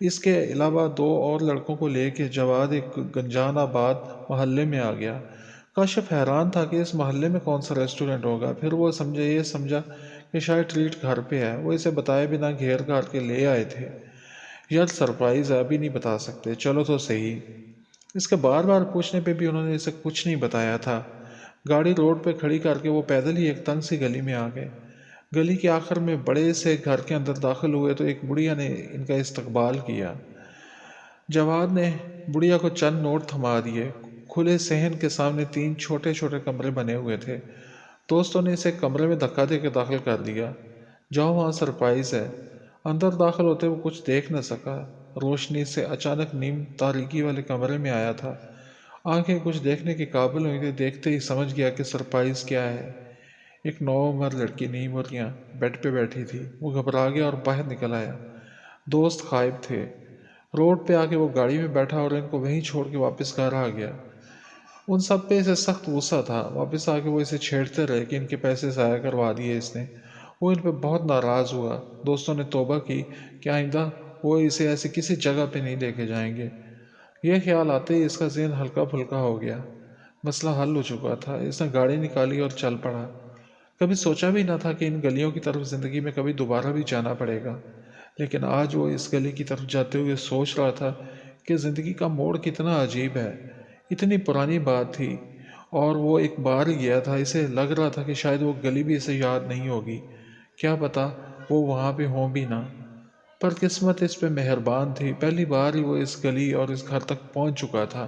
اس کے علاوہ دو اور لڑکوں کو لے کے جواد ایک گنجان آباد محلے میں آ گیا۔ کاشف حیران تھا کہ اس محلے میں کون سا ریسٹورنٹ ہوگا۔ پھر وہ یہ سمجھا کہ شاید ٹریٹ گھر پہ ہے۔ وہ اسے بتائے بنا گھیر گھار کے لے آئے تھے۔ یار سرپرائز ہے، ابھی نہیں بتا سکتے، چلو تو صحیح۔ اس کے بار بار پوچھنے پہ بھی انہوں نے اسے کچھ نہیں بتایا تھا۔ گاڑی روڈ پہ کھڑی کر کے وہ پیدل ہی ایک تنگ سی گلی میں آ گئے۔ گلی کے آخر میں بڑے سے گھر کے اندر داخل ہوئے تو ایک بڑھیا نے ان کا استقبال کیا۔ جواد نے بڑھیا کو چند نوٹ تھما دیے۔ کھلے صحن کے سامنے 3 چھوٹے چھوٹے کمرے بنے ہوئے تھے۔ دوستوں نے اسے کمرے میں دھکا دے کے داخل کر دیا۔ جاؤ، وہاں سرپرائز ہے۔ اندر داخل ہوتے وہ کچھ دیکھ نہ سکا۔ روشنی سے اچانک نیم تاریکی والے کمرے میں آیا تھا۔ آنکھیں کچھ دیکھنے کے قابل ہوئی تھی، دیکھتے ہی سمجھ گیا کہ سرپرائز کیا ہے۔ ایک نوعمر لڑکی نیم اوریاں بیڈ پہ بیٹھی تھی۔ وہ گھبرا گیا اور باہر نکل آیا۔ دوست غائب تھے۔ روڈ پہ آ کے وہ گاڑی میں بیٹھا اور ان کو وہیں چھوڑ کے واپس گھر آ گیا۔ ان سب پہ اسے سخت غصہ تھا۔ واپس آ کے وہ اسے چھیڑتے رہے کہ ان کے پیسے ضائع کروا دیے اس نے۔ وہ ان پہ بہت ناراض ہوا۔ دوستوں نے توبہ کی کہ آئندہ وہ اسے ایسی کسی جگہ پہ نہیں لے کے جائیں گے۔ یہ خیال آتے ہی اس کا ذہن ہلکا پھلکا ہو گیا۔ مسئلہ حل ہو چکا تھا۔ اس نے گاڑی نکالی اور چل پڑا۔ کبھی سوچا بھی نہ تھا کہ ان گلیوں کی طرف زندگی میں کبھی دوبارہ بھی جانا پڑے گا، لیکن آج وہ اس گلی کی طرف جاتے ہوئے سوچ رہا تھا کہ زندگی کا موڑ کتنا عجیب ہے۔ اتنی پرانی بات تھی اور وہ ایک بار ہی گیا تھا۔ اسے لگ رہا تھا کہ شاید وہ گلی بھی اسے یاد نہیں ہوگی، کیا پتا وہ وہاں پہ ہوں بھی نہ۔ پر قسمت اس پہ مہربان تھی، پہلی بار ہی وہ اس گلی اور اس گھر تک پہنچ چکا تھا۔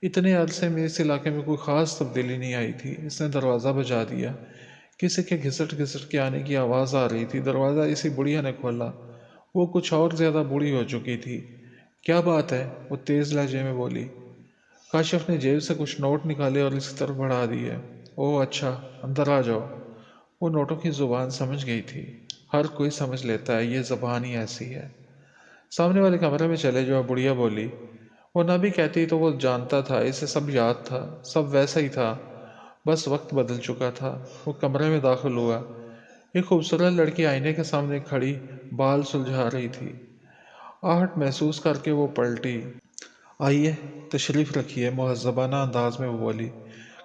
اتنے عرصے میں اس علاقے میں کوئی خاص تبدیلی نہیں آئی تھی۔ اس نے دروازہ بجا دیا۔ کسی کے گھسٹ گھسٹ کے آنے کی آواز آ رہی تھی۔ دروازہ اسی بڑھیا نے کھولا۔ وہ کچھ اور زیادہ بوڑھی ہو چکی تھی۔ کیا بات ہے؟ وہ تیز لہجے میں بولی۔ کاشف نے جیب سے کچھ نوٹ نکالے اور اس کی طرف بڑھا دیے۔ اوہ اچھا، اندر آ جاؤ۔ وہ نوٹوں کی زبان سمجھ گئی تھی۔ ہر کوئی سمجھ لیتا ہے، یہ زبان ہی ایسی ہے۔ سامنے والے کمرے میں چلے جاؤ، بڑھیا بولی۔ وہ نہ بھی کہتی تو وہ جانتا تھا، اسے سب یاد تھا، سب ویسا ہی تھا، بس وقت بدل چکا تھا۔ وہ کمرے میں داخل ہوا۔ ایک خوبصورت لڑکی آئینے کے سامنے کھڑی بال سلجھا رہی تھی۔ آہٹ محسوس کر کے وہ پلٹی۔ آئیے، تشریف رکھیے، مہذبانہ انداز میں وہ بولی۔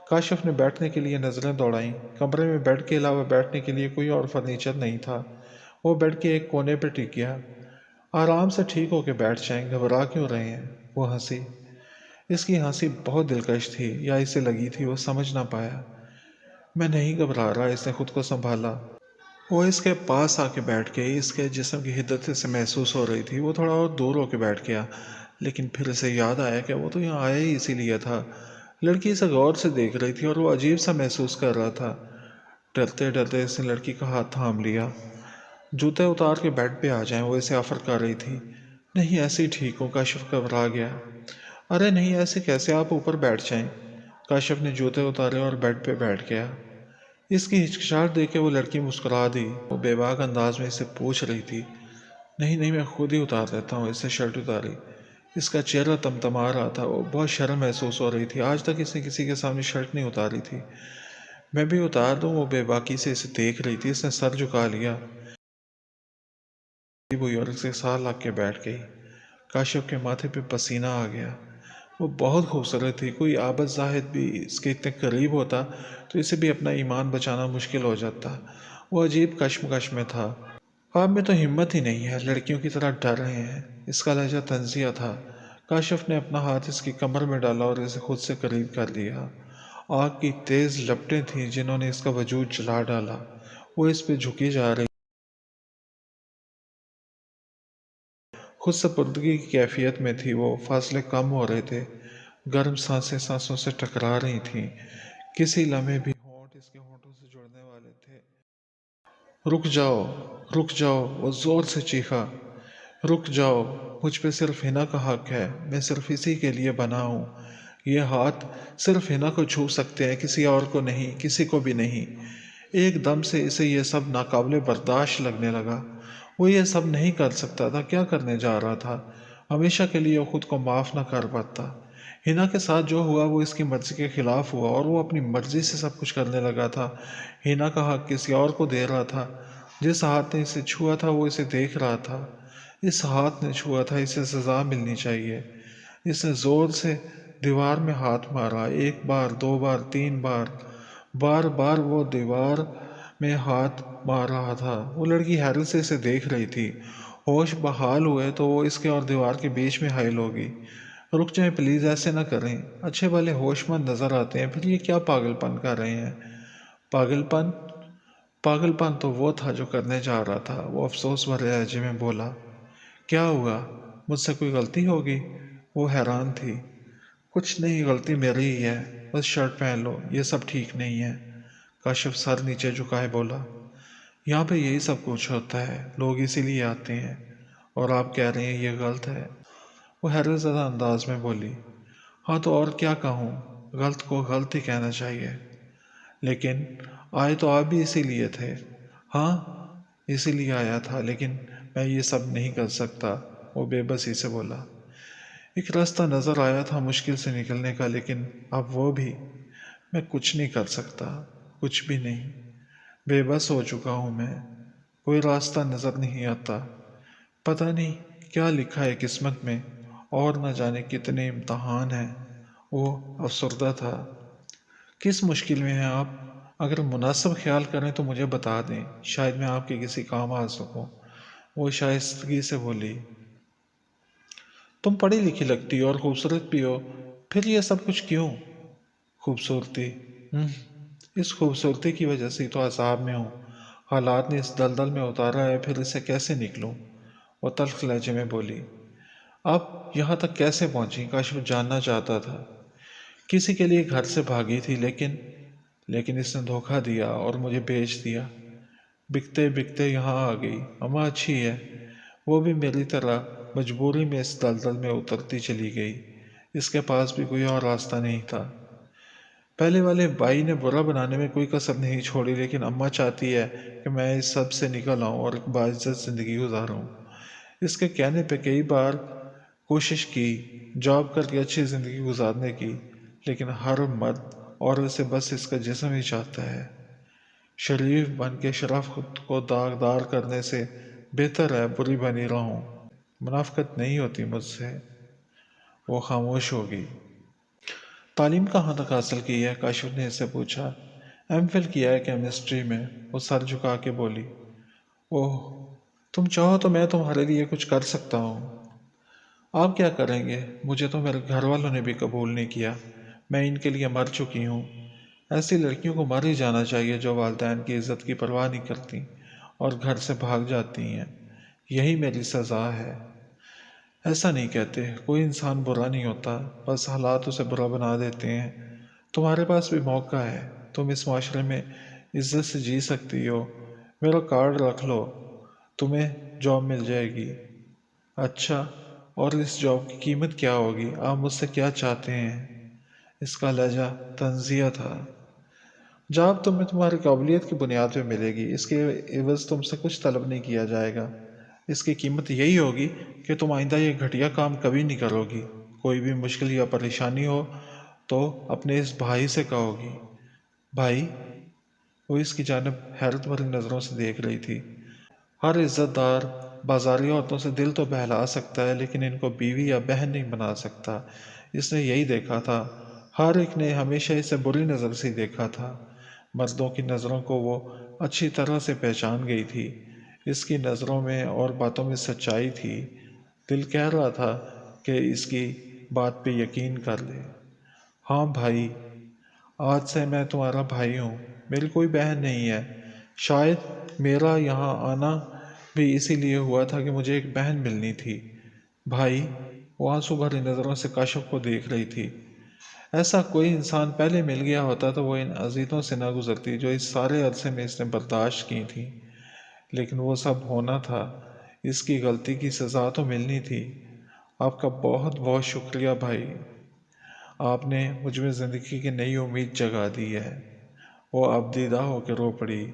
کاشف نے بیٹھنے کے لیے نظریں دوڑائیں۔ کمرے میں بیڈ کے علاوہ بیٹھنے کے لیے کوئی اور فرنیچر نہیں تھا۔ وہ بیڈ کے ایک کونے پہ ٹک گیا۔ آرام سے ٹھیک ہو کے بیٹھ جائیں، گھبرا کیوں رہے ہیں؟ وہ ہنسی۔ اس کی ہنسی بہت دلکش تھی، یا اسے لگی تھی، وہ سمجھ نہ پایا۔ میں نہیں گھبرا رہا، اس نے خود کو سنبھالا۔ وہ اس کے پاس آ کے بیٹھ گئی۔ اس کے جسم کی حدت سے محسوس ہو رہی تھی۔ وہ تھوڑا اور دور ہو کے بیٹھ گیا، لیکن پھر اسے یاد آیا کہ وہ تو یہاں آیا ہی اسی لیے تھا۔ لڑکی اسے غور سے دیکھ رہی تھی اور وہ عجیب سا محسوس کر رہا تھا۔ ڈرتے ڈرتے اس نے لڑکی کا ہاتھ تھام لیا۔ جوتے اتار کے بیڈ پہ آ جائیں، وہ اسے آفر کر رہی تھی۔ نہیں، ایسے ہی ٹھیک ہوں، کاشف گھبرا گیا۔ ارے نہیں، ایسے کیسے، آپ اوپر بیٹھ جائیں۔ کاشف نے جوتے اتارے اور بیڈ پہ بیٹھ گیا۔ اس کی ہچکچاہٹ دیکھ کے وہ لڑکی مسکرا دی۔ وہ بے باک انداز میں اسے پوچھ رہی تھی۔ نہیں نہیں، میں خود ہی اتار دیتا ہوں۔ اس سے شرٹ اتاری۔ اس کا چہرہ تمتما رہا تھا، وہ بہت شرم محسوس ہو رہی تھی۔ آج تک اس نے کسی کے سامنے شرٹ نہیں اتاری تھی۔ میں بھی اتار دوں؟ وہ بے باکی سے اسے دیکھ رہی تھی۔ اس نے سر جھکا لیا اور اسے ساتھ لگ کے بیٹھ گئی۔ کاشف کے ماتھے پہ پسینہ آ گیا۔ وہ بہت خوبصورت تھی۔ کوئی عابد زاہد بھی اس کے اتنے قریب ہوتا تو اسے بھی اپنا ایمان بچانا مشکل ہو جاتا۔ وہ عجیب کشمکش میں تھا۔ آپ میں تو ہمت ہی نہیں ہے، لڑکیوں کی طرح ڈر رہے ہیں۔ اس کا لہجہ طنزیہ تھا۔ کاشف نے اپنا ہاتھ اس کی کمر میں ڈالا اور اسے خود سے قریب کر لیا۔ آگ کی تیز لپٹیں تھیں جنہوں نے اس کا وجود جلا ڈالا۔ وہ اس پہ جھکی جا رہی، خود سپردگی کی کیفیت میں تھی۔ وہ فاصلے کم ہو رہے تھے، گرم سانسیں سانسوں سے ٹکرا رہی تھیں۔ کسی لمحے بھی ہونٹ اس کے ہونٹوں سے جڑنے والے تھے۔ رک جاؤ، رک جاؤ، وہ زور سے چیخا۔ رک جاؤ، مجھ پہ صرف حنا کا حق ہے، میں صرف اسی کے لیے بنا ہوں۔ یہ ہاتھ صرف حنا کو چھو سکتے ہیں، کسی اور کو نہیں، کسی کو بھی نہیں۔ ایک دم سے اسے یہ سب ناقابل برداشت لگنے لگا۔ وہ یہ سب نہیں کر سکتا تھا، کیا کرنے جا رہا تھا؟ ہمیشہ کے لیے وہ خود کو معاف نہ کر پاتا۔ حنا کے ساتھ جو ہوا وہ اس کی مرضی کے خلاف ہوا، اور وہ اپنی مرضی سے سب کچھ کرنے لگا تھا۔ حنا کا حق کسی اور کو دے رہا تھا۔ جس ہاتھ نے اسے چھوا تھا وہ اسے دیکھ رہا تھا۔ اس ہاتھ نے چھوا تھا، اسے سزا ملنی چاہیے۔ اس نے زور سے دیوار میں ہاتھ مارا، 1 بار 2 بار 3 بار، بار بار وہ دیوار میں ہاتھ مار رہا تھا۔ وہ لڑکی حیرت سے اسے دیکھ رہی تھی۔ ہوش بحال ہوئے تو وہ اس کے اور دیوار کے بیچ میں حائل ہوگی۔ رک جائیں پلیز، ایسے نہ کریں، اچھے والے ہوش مند نظر آتے ہیں، پھر یہ کیا پاگل پن کر رہے ہیں؟ پاگل پن؟ پاگل پن تو وہ تھا جو کرنے جا رہا تھا، وہ افسوس بھرے لہجے میں بولا۔ کیا ہوا؟ مجھ سے کوئی غلطی ہوگی؟ وہ حیران تھی۔ کچھ نہیں، غلطی میری ہی ہے، بس شرٹ پہن لو، یہ سب ٹھیک نہیں ہے۔ کاشف سر نیچے جھکائے بولا۔ یہاں پہ یہی سب کچھ ہوتا ہے، لوگ اسی لیے آتے ہیں، اور آپ کہہ رہے ہیں یہ غلط ہے؟ وہ حیرت زدہ انداز میں بولی۔ ہاں تو اور کیا کہوں، غلط کو غلط ہی کہنا چاہیے۔ لیکن آئے تو آپ بھی اسی لیے تھے۔ ہاں اسی لیے آیا تھا، لیکن میں یہ سب نہیں کر سکتا، وہ بے بسی سے بولا۔ ایک راستہ نظر آیا تھا مشکل سے نکلنے کا، لیکن اب وہ بھی میں کچھ نہیں کر سکتا، کچھ بھی نہیں، بے بس ہو چکا ہوں میں، کوئی راستہ نظر نہیں آتا، پتہ نہیں کیا لکھا ہے قسمت میں، اور نہ جانے کتنے امتحان ہیں۔ وہ افسردہ تھا۔ کس مشکل میں ہیں آپ؟ اگر مناسب خیال کریں تو مجھے بتا دیں، شاید میں آپ کے کسی کام آ سکوں، وہ شائستگی سے بولی۔ تم پڑھی لکھی لگتی ہو اور خوبصورت بھی ہو، پھر یہ سب کچھ کیوں؟ خوبصورتی؟ ہم، اس خوبصورتی کی وجہ سے تو عذاب میں ہوں، حالات نے اس دلدل میں اتارا ہے، پھر اسے کیسے نکلوں؟ وہ تلخ لہجے میں بولی۔ آپ یہاں تک کیسے پہنچی؟ کاشف جاننا چاہتا تھا۔ کسی کے لیے گھر سے بھاگی تھی، لیکن اس نے دھوکہ دیا اور مجھے بیچ دیا۔ بکتے بکتے یہاں آ گئی۔ اماں اچھی ہے، وہ بھی میری طرح مجبوری میں اس دلدل میں اترتی چلی گئی، اس کے پاس بھی کوئی اور راستہ نہیں تھا۔ پہلے والے بھائی نے برا بنانے میں کوئی کسر نہیں چھوڑی، لیکن اماں چاہتی ہے کہ میں اس سب سے نکل آؤں اور ایک باعزت زندگی گزاروں۔ اس کے کہنے پہ کئی بار کوشش کی جاب کر کے اچھی زندگی گزارنے کی، لیکن ہر مرد عورت سے بس اس کا جسم ہی چاہتا ہے۔ شریف بن کے شرف خود کو داغدار کرنے سے بہتر ہے بری بنی رہوں۔ منافقت نہیں ہوتی مجھ سے۔ وہ خاموش ہو گئی۔ تعلیم کہاں تک حاصل کی ہے؟ کاشف نے اس سے پوچھا۔ ایم فل کیا ہے کیمسٹری میں، وہ سر جھکا کے بولی۔ اوہ، تم چاہو تو میں تمہارے لیے کچھ کر سکتا ہوں۔ آپ کیا کریں گے؟ مجھے تو میرے گھر والوں نے بھی قبول نہیں کیا، میں ان کے لیے مر چکی ہوں۔ ایسی لڑکیوں کو مر ہی جانا چاہیے جو والدین کی عزت کی پرواہ نہیں کرتی اور گھر سے بھاگ جاتی ہیں، یہی میری سزا ہے۔ ایسا نہیں کہتے، کوئی انسان برا نہیں ہوتا، بس حالات اسے برا بنا دیتے ہیں۔ تمہارے پاس بھی موقع ہے، تم اس معاشرے میں عزت سے جی سکتی ہو، میرا کارڈ رکھ لو، تمہیں جاب مل جائے گی۔ اچھا، اور اس جاب کی قیمت کیا ہوگی؟ آپ مجھ سے کیا چاہتے ہیں؟ اس کا لہجہ طنزیہ تھا۔ جاب تمہیں تمہاری قابلیت کی بنیاد پہ ملے گی، اس کے عوض تم سے کچھ طلب نہیں کیا جائے گا۔ اس کی قیمت یہی ہوگی کہ تم آئندہ یہ گھٹیا کام کبھی نہیں کرو گی، کوئی بھی مشکل یا پریشانی ہو تو اپنے اس بھائی سے کہو گی۔ بھائی؟ وہ اس کی جانب حیرت بھری نظروں سے دیکھ رہی تھی۔ ہر عزت دار بازاری عورتوں سے دل تو بہلا سکتا ہے، لیکن ان کو بیوی یا بہن نہیں بنا سکتا۔ اس نے یہی دیکھا تھا، ہر ایک نے ہمیشہ اسے بری نظر سے دیکھا تھا۔ مردوں کی نظروں کو وہ اچھی طرح سے پہچان گئی تھی، اس کی نظروں میں اور باتوں میں سچائی تھی۔ دل کہہ رہا تھا کہ اس کی بات پہ یقین کر لے۔ ہاں بھائی، آج سے میں تمہارا بھائی ہوں، میری کوئی بہن نہیں ہے۔ شاید میرا یہاں آنا بھی اسی لیے ہوا تھا کہ مجھے ایک بہن ملنی تھی۔ بھائی؟ وہ آنسو بھری نظروں سے کاشف کو دیکھ رہی تھی۔ ایسا کوئی انسان پہلے مل گیا ہوتا تو وہ ان اذیتوں سے نہ گزرتی جو اس سارے عرصے میں اس نے برداشت کی تھی، لیکن وہ سب ہونا تھا، اس کی غلطی کی سزا تو ملنی تھی۔ آپ کا بہت بہت شکریہ بھائی، آپ نے مجھ میں زندگی کی نئی امید جگا دی ہے۔ وہ اب دیدہ ہو کے رو پڑی۔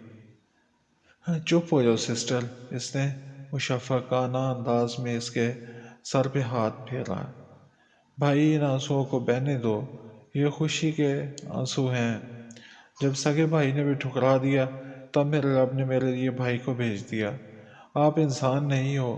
چپ ہو جاؤ سسٹر، اس نے مشفقانہ انداز میں اس کے سر پہ ہاتھ پھیرا۔ بھائی، ان آنسوؤں کو بہنے دو، یہ خوشی کے آنسو ہیں۔ جب سگے بھائی نے بھی ٹھکرا دیا، تب میرے رب نے میرے لیے بھائی کو بھیج دیا۔ آپ انسان نہیں ہو،